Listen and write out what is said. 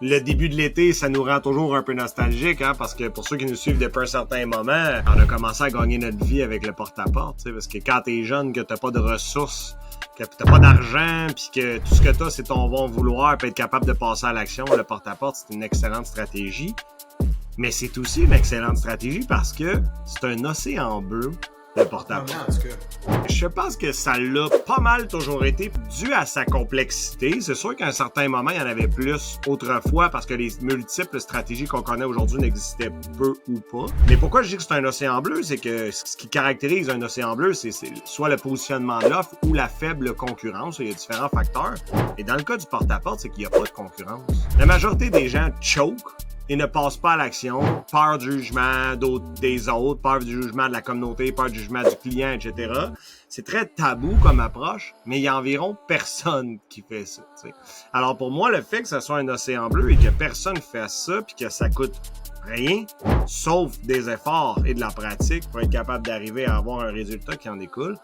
Le début de l'été, ça nous rend toujours un peu nostalgique, hein, parce que pour ceux qui nous suivent depuis un certain moment, on a commencé à gagner notre vie avec le porte-à-porte, tu sais, parce que quand t'es jeune, que t'as pas de ressources, que t'as pas d'argent, puis que tout ce que t'as, c'est ton bon vouloir, puis être capable de passer à l'action, le porte-à-porte, c'est une excellente stratégie. Mais c'est aussi une excellente stratégie parce que c'est un océan bleu, le porte-à-porte. Je pense que ça l'a pas mal toujours été dû à sa complexité. C'est sûr qu'à un certain moment, il y en avait plus autrefois parce que les multiples stratégies qu'on connaît aujourd'hui n'existaient peu ou pas. Mais pourquoi je dis que c'est un océan bleu? C'est que ce qui caractérise un océan bleu, c'est soit le positionnement de l'offre ou la faible concurrence. Il y a différents facteurs. Et dans le cas du porte-à-porte, c'est qu'il n'y a pas de concurrence. La majorité des gens choke et ne passent pas à l'action, peur du jugement des autres, peur du jugement de la communauté, peur du jugement du client, etc. C'est très tabou comme approche, mais il y a environ personne qui fait ça. T'sais. Alors pour moi, le fait que ce soit un océan bleu et que personne fasse ça, puis que ça coûte rien, sauf des efforts et de la pratique pour être capable d'arriver à avoir un résultat qui en découle,